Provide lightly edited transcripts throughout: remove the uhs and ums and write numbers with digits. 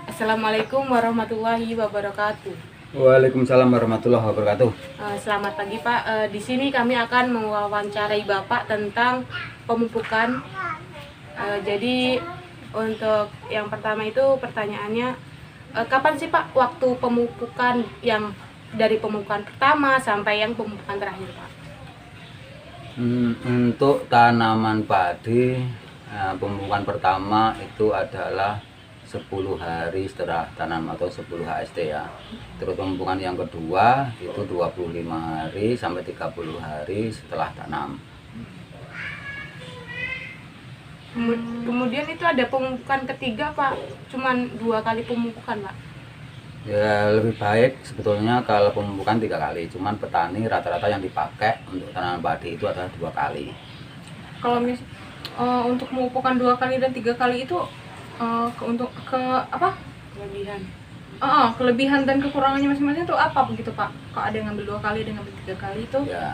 Assalamualaikum warahmatullahi wabarakatuh. Waalaikumsalam warahmatullahi wabarakatuh. Selamat pagi Pak. Di sini kami akan mewawancarai Bapak tentang pemupukan. Jadi untuk yang pertama itu pertanyaannya, kapan sih Pak waktu pemupukan yang dari pemupukan pertama sampai yang pemupukan terakhir Pak? Untuk tanaman padi, pemupukan pertama itu adalah 10 hari setelah tanam atau 10 HST ya. Terus pemupukan yang kedua itu 25 hari sampai 30 hari setelah tanam. Kemudian itu ada pemupukan ketiga Pak, cuman 2 kali pemupukan Pak. Ya lebih baik sebetulnya kalau pemupukan 3 kali, cuman petani rata-rata yang dipakai untuk tanaman padi itu adalah 2 kali. Kalau untuk pemupukan 2 kali dan 3 kali itu untuk apa? Kelebihan dan kekurangannya masing-masing itu apa begitu Pak? Kalau ada yang ngambil 2 kali, ada yang ngambil 3 kali itu? Ya.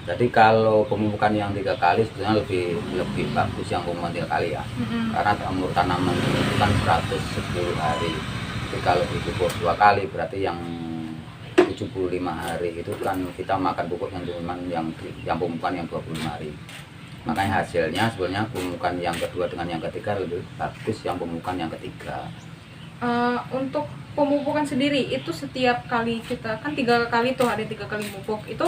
Jadi kalau pemupukan yang 3 kali sebetulnya lebih bagus yang pemupukan 3 kali ya. Karena umur tanaman itu kan 110 hari. Jadi kalau dipupuk 2 kali berarti yang 75 hari itu kan kita makan pupuk yang cuma yang pemupukan yang 25 hari. Makanya hasilnya sebenarnya pemupukan yang kedua dengan yang ketiga lebih bagus yang pemupukan yang ketiga. Untuk pemupukan sendiri itu setiap kali kita kan 3 kali tuh, ada 3 kali pupuk, itu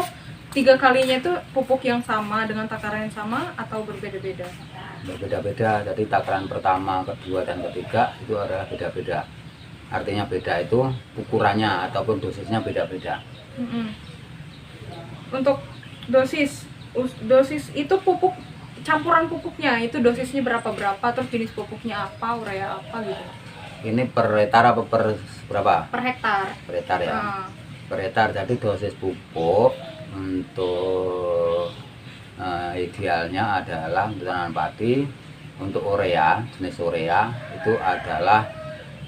3 kalinya itu pupuk yang sama dengan takaran yang sama atau berbeda-beda? Berbeda-beda, jadi takaran pertama, kedua, dan ketiga itu adalah beda-beda. Artinya beda itu ukurannya ataupun dosisnya beda-beda. Untuk dosis itu pupuk, campuran pupuknya itu dosisnya berapa, terus jenis pupuknya apa, urea apa gitu? Ini per hektar apa per berapa? Per hektar. Per hektar ya. Per hektar, jadi dosis pupuk untuk idealnya adalah untuk tanaman padi, untuk urea, jenis urea itu adalah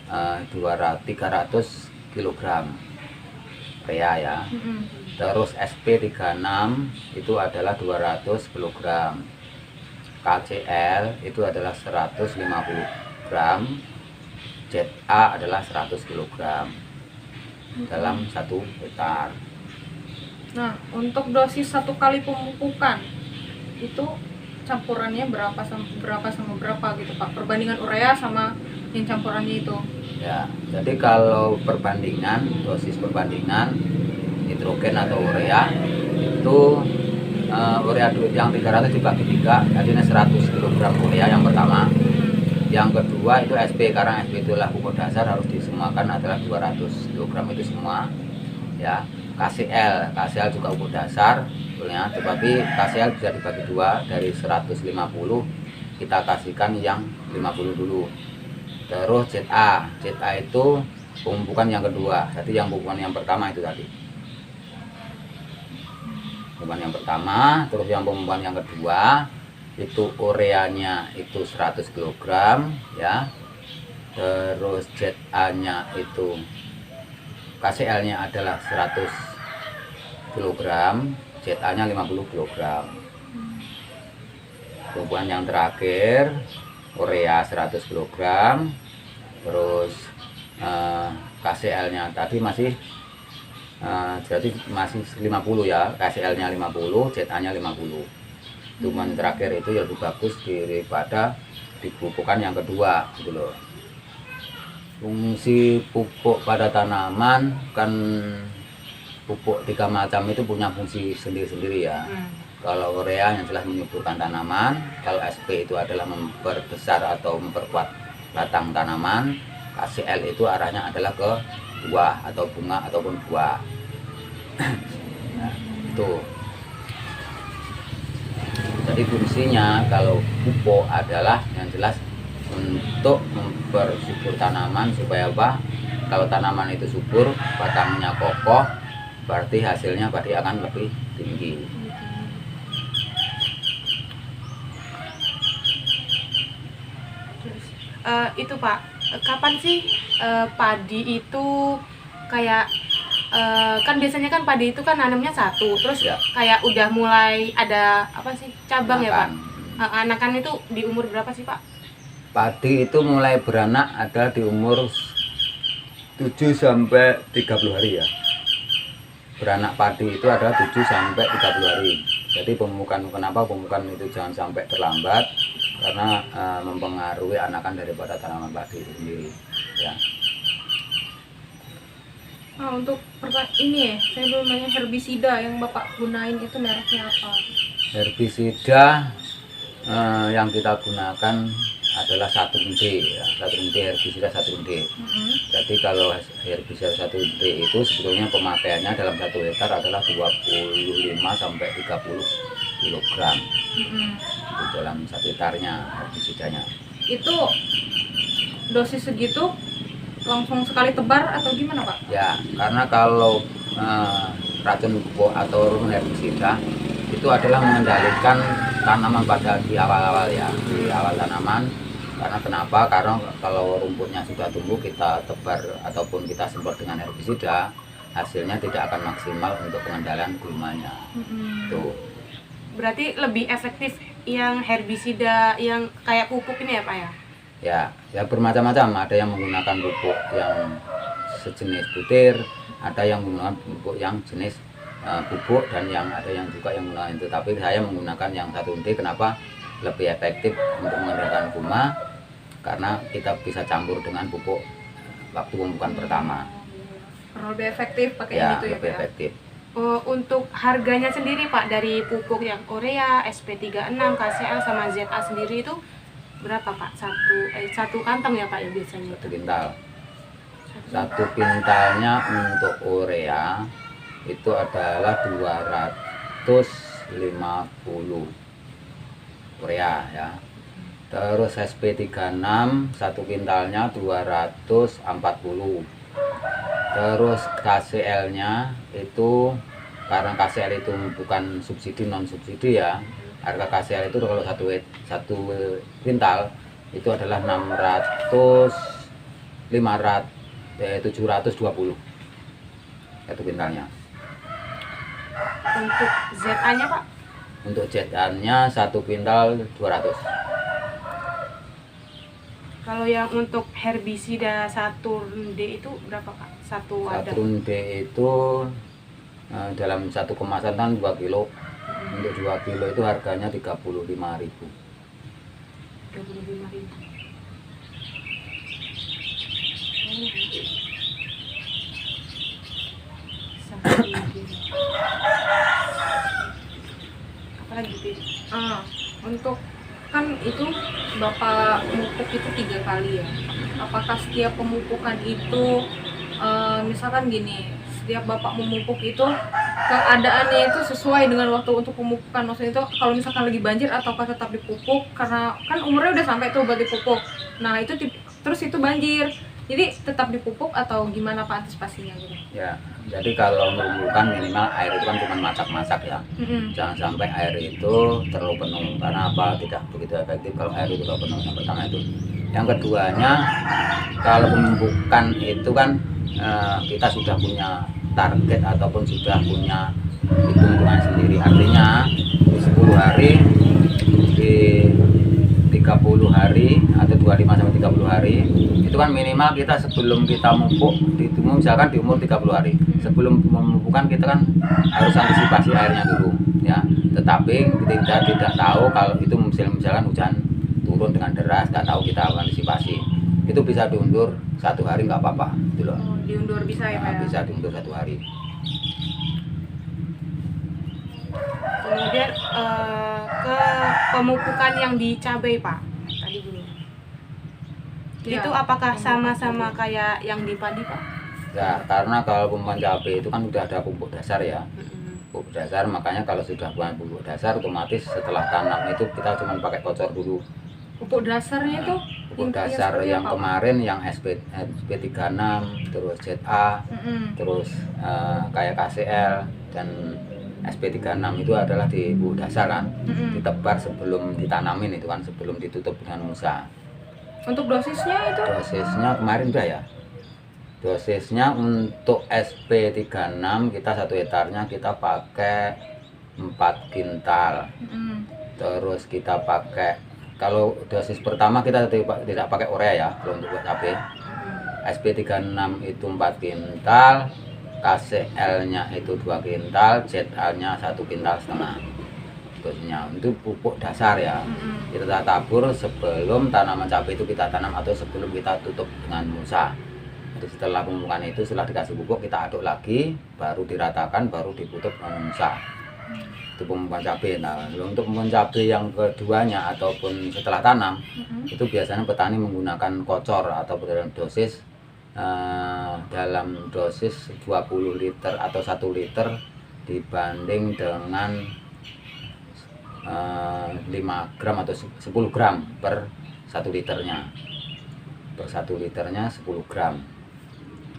300 kg urea ya. Terus SP36 itu adalah 200 kg, KCl itu adalah 150 gram, ZA adalah 100 kg dalam 1 hektar. Nah, untuk dosis 1 kali pemupukan itu campurannya berapa sama berapa gitu Pak? Perbandingan urea sama yang campurannya itu. Ya, jadi kalau dosis perbandingan nitrogen atau urea itu urea yang 300 dibagi 3, artinya 100 kg urea yang pertama. Yang kedua itu SP, karena SP itulah pupuk dasar, harus disemuakan adalah 200 kg itu semua ya. KCl juga pupuk dasar sebetulnya, tetapi KCl bisa dibagi 2, dari 150 kita kasihkan yang 50 dulu. Terus ZA itu pemupukan yang kedua, jadi yang pemupukan yang pertama itu tadi pemupukan yang pertama. Terus yang pemupukan yang kedua itu ureanya itu 100 kg ya. Terus ZA nya itu KCl nya adalah 100 kg, ZA nya 50 kg. Pemupukan yang terakhir urea 100 kg, terus KCl nya tadi masih jadi masih 50 ya, KCl nya 50, ZA nya 50. Cuman terakhir itu lebih bagus daripada dipupukan yang kedua gitu loh. Fungsi pupuk pada tanaman kan pupuk 3 macam itu punya fungsi sendiri-sendiri ya. Kalau urea yang jelas menyuburkan tanaman, kalau SP itu adalah memperbesar atau memperkuat batang tanaman, KCl itu arahnya adalah ke buah atau bunga ataupun buah. Nah, itu. Jadi fungsinya kalau pupuk adalah yang jelas untuk mempersubur tanaman supaya apa? Kalau tanaman itu subur, batangnya kokoh, berarti hasilnya padi akan lebih tinggi. Itu Pak, kapan sih padi itu kayak kan biasanya kan padi itu kan nanamnya 1, terus Ya. kayak udah mulai ada apa sih cabang ya Pak? anakan itu di umur berapa sih Pak? Padi itu mulai beranak ada di umur 7 sampai 30 hari ya. Beranak padi itu adalah 7 sampai 30 hari. Jadi kenapa pemupukan itu jangan sampai terlambat, karena mempengaruhi anakan daripada tanaman padi itu sendiri ya. Nah, untuk ini ya, saya belum nanya herbisida yang Bapak gunain itu mereknya apa? Herbisida yang kita gunakan adalah 1D ya. 1D herbisida 1D. Jadi kalau herbisida 1D itu sebetulnya pemakaiannya dalam 1 hektar adalah 25 sampai 30 kg. Itu dalam 1 hektarnya herbisidanya. Itu dosis segitu langsung sekali tebar atau gimana Pak? Ya, karena kalau racun pupuk atau herbisida itu adalah mengendalikan tanaman pada di awal-awal ya, di awal tanaman. Karena kenapa? Karena kalau rumputnya sudah tumbuh kita tebar ataupun kita semprot dengan herbisida, hasilnya tidak akan maksimal untuk pengendalian gulmanya. Tuh. Berarti lebih efektif yang herbisida yang kayak pupuk ini ya Pak ya? Ya bermacam-macam. Ada yang menggunakan pupuk yang sejenis butir, ada yang menggunakan pupuk yang jenis bubuk, dan ada yang juga yang menggunakan itu. Tapi saya menggunakan yang 1D. Kenapa? Lebih efektif untuk mengendalikan gulma, karena kita bisa campur dengan pupuk waktu pemupukan pertama. Karena lebih efektif pakai Ya, itu ya lebih Pak? efektif. Untuk harganya sendiri Pak, dari pupuk yang urea, SP36, KCL sama ZA sendiri itu berapa Pak? Satu kantong ya Pak ya biasanya? 1 kintal. 1 kintalnya untuk urea itu adalah 250 urea ya. Terus SP36 1 kintalnya 240. Terus KCL-nya itu, karena KCL itu bukan subsidi, non subsidi ya, harga KCL itu kalau satu kintal itu adalah 720 1 kintalnya. Untuk ZA-nya Pak? Untuk ZA-nya 1 kintal 200. Kalau yang untuk herbisida 1D itu berapa Pak? Satu wadah? 1D itu dalam 1 kemasan kan 2 kilo. Untuk 2 kilo itu harganya 35.000. 35.000. Apalagi gitu? Untuk kan itu Bapak mupuk itu 3 kali ya. Apakah setiap pemupukan itu misalkan gini, setiap Bapak memupuk itu keadaannya itu sesuai dengan waktu untuk pemupukan? Maksudnya itu kalau misalkan lagi banjir ataukah tetap dipupuk karena kan umurnya udah sampai tuh buat dipupuk. Nah itu terus itu banjir, jadi tetap dipupuk atau gimana Pak antisipasinya gitu? Ya, jadi kalau merubuhkan minimal air itu kan cuma masak-masak ya. Jangan sampai air itu terlalu penuh, karena apa? Tidak begitu efektif kalau air itu terlalu penuh. Yang pertama itu. Yang keduanya, kalau pemupukan itu kan kita sudah punya target ataupun sudah punya hitung-hitungan sendiri. Artinya di 10 hari, di 30 hari atau 25 sampai 30 hari itu kan minimal kita sebelum kita mupuk misalkan di umur 30 hari sebelum pemupukan kita kan harus antisipasi airnya dulu ya. Tetapi kita tidak tahu kalau itu misalkan hujan turun dengan deras, nggak tahu kita antisipasi, itu bisa diundur 1 hari nggak apa-apa gitu loh. Diundur bisa ya Pak? Nah, bisa diundur 1 hari. Kemudian ke pemupukan yang di cabai Pak tadi dulu. Ya, Itu apakah sama-sama kayak yang di padi Pak? Ya, karena kalau pemupukan cabai itu kan udah ada pupuk dasar ya. Pupuk dasar, makanya kalau sudah bukan pupuk dasar otomatis setelah tanam itu kita cuma pakai kocor dulu. Pupuk dasarnya itu Pupuk intinya dasar seperti yang apa? kemarin yang SP36, terus ZA, terus kayak KCL dan SP36 itu adalah di pupuk dasar kan, ditebar sebelum ditanamin itu kan, sebelum ditutup dengan musa. Untuk dosisnya itu? Dosisnya kemarin udah ya. Dosisnya untuk SP36 kita 1 hektarnya kita pakai 4 kintal. Terus kita pakai, kalau dosis pertama kita tidak pakai urea ya kalau untuk buat cabai. SP36 itu 4 kintal, KCL-nya itu 2 kintal, ZL-nya 1,5 kintal. Dosisnya itu pupuk dasar ya. Kita tabur sebelum tanaman cabai itu kita tanam atau sebelum kita tutup dengan mulsa. Jadi setelah pemupukan itu, setelah dikasih pupuk kita aduk lagi, baru diratakan, baru ditutup dengan mulsa. Itu pemupukan cabai. Nah, untuk pemupukan cabai yang keduanya ataupun setelah tanam, itu biasanya petani menggunakan kocor atau dalam dosis 20 liter atau 1 liter dibanding dengan 5 gram atau 10 gram per 1 liternya. Per 1 liternya 10 gram.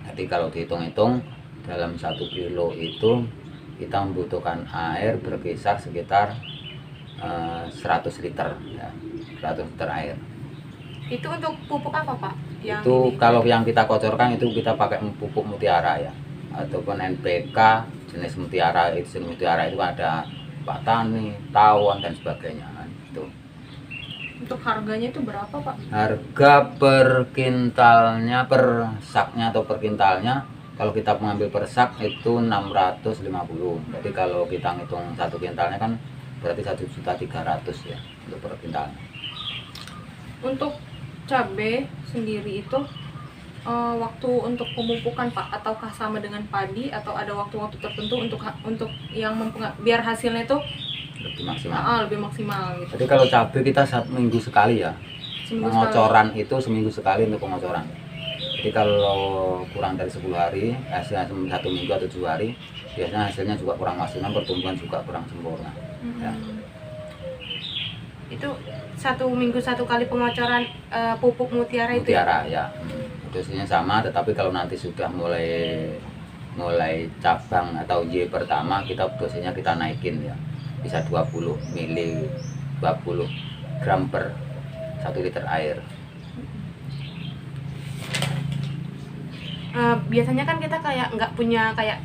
Jadi kalau dihitung-hitung dalam 1 kilo itu kita membutuhkan air berkisar sekitar 100 liter ya, 100 liter air. Itu untuk pupuk apa Pak? Itu kalau yang kita kocorkan itu kita pakai pupuk mutiara ya, ataupun NPK jenis mutiara. Itu jenis mutiara itu ada Pak Tani, Tawon dan sebagainya itu. Untuk harganya itu berapa Pak? Harga per kintalnya, per saknya atau per kintalnya, kalau kita mengambil per sak itu 650. Jadi kalau kita ngitung 1 kintalnya kan berarti 1.300.000 ya untuk per kintalnya. Untuk cabai sendiri itu waktu untuk pemupukan Pak, ataukah sama dengan padi atau ada waktu-waktu tertentu untuk yang biar hasilnya itu Lebih maksimal. lebih maksimal gitu. Jadi kalau cabai kita 1 minggu sekali ya. Seminggu Pengocoran itu seminggu sekali untuk pengocoran. Jadi kalau kurang dari 10 hari, hasilnya 1 minggu atau 7 hari, biasanya hasilnya juga kurang maksimal, pertumbuhan juga kurang sempurna. Ya. Itu 1 minggu 1 kali pengocoran pupuk mutiara itu Mutiara ya. Dosisnya sama, tetapi kalau nanti sudah mulai cabang atau Y pertama, kita dosisnya kita naikin ya. Bisa 20 gram per 1 liter air. Biasanya kan kita kayak nggak punya kayak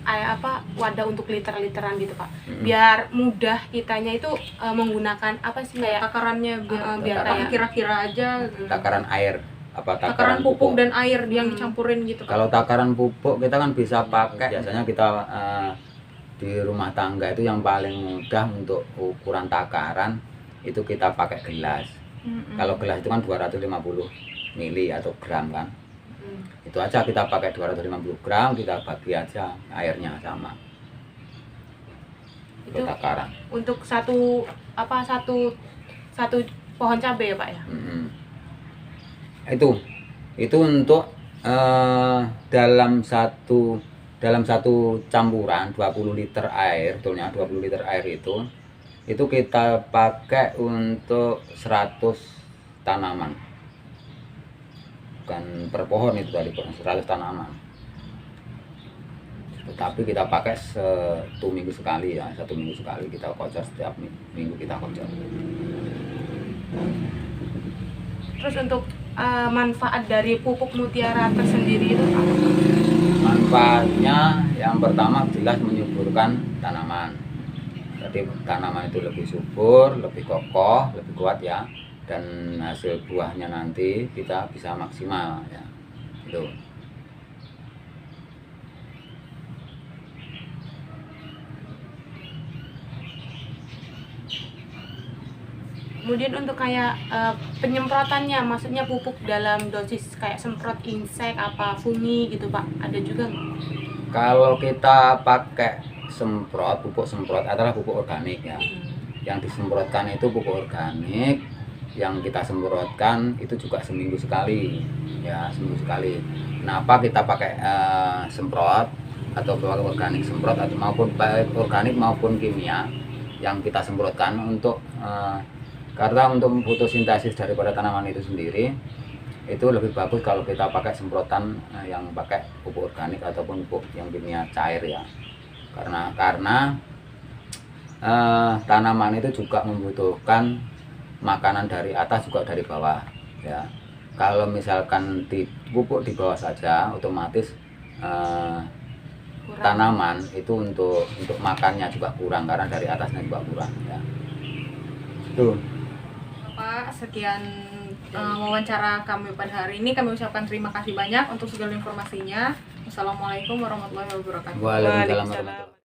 wadah untuk liter-literan gitu Pak. Biar mudah kitanya itu menggunakan apa sih kayak takarannya biar takaran. kayak kira-kira aja gitu. Takaran air apa Takaran pupuk dan air yang dicampurin gitu Pak. Kalau takaran pupuk kita kan bisa pakai, biasanya kita di rumah tangga itu yang paling mudah untuk ukuran takaran itu kita pakai gelas. Kalau gelas itu kan 250 mili atau gram kan. Itu aja kita pakai 250 gram, kita bagi aja airnya sama. Itu takaran. Untuk satu pohon cabai ya Pak ya. Itu untuk dalam satu campuran 20 liter air, betulnya 20 liter air itu kita pakai untuk 100 tanaman. Bukan per pohon itu tadi, 100 tanaman. Tetapi kita pakai 1 minggu sekali ya, 1 minggu sekali kita kocor, setiap minggu kita kocor. Terus untuk manfaat dari pupuk mutiara tersendiri itu apa? Manfaatnya yang pertama jelas menyuburkan tanaman. Jadi tanaman itu lebih subur, lebih kokoh, lebih kuat ya. Dan hasil buahnya nanti kita bisa maksimal ya. Itu. Kemudian untuk kayak penyemprotannya, maksudnya pupuk dalam dosis kayak semprot insek apa fungi gitu Pak, ada juga nggak? Kalau kita pakai semprot, pupuk semprot adalah pupuk organik ya. Yang disemprotkan itu pupuk organik, yang kita semprotkan itu juga seminggu sekali ya, seminggu sekali. Kenapa kita pakai semprot atau organik semprot atau maupun baik organik maupun kimia yang kita semprotkan untuk karena untuk fotosintesis daripada tanaman itu sendiri itu lebih bagus kalau kita pakai semprotan yang pakai pupuk organik ataupun pupuk yang kimia cair ya. Karena tanaman itu juga membutuhkan makanan dari atas juga dari bawah ya. Kalau misalkan pupuk di bawah saja, otomatis tanaman itu untuk makannya juga kurang karena dari atasnya juga kurang ya. Tuh. Bapak, sekian wawancara kami pada hari ini. Kami ucapkan terima kasih banyak untuk segala informasinya. Wassalamualaikum warahmatullahi wabarakatuh. Waalaikumsalam Waalaikumsalam. warahmatullahi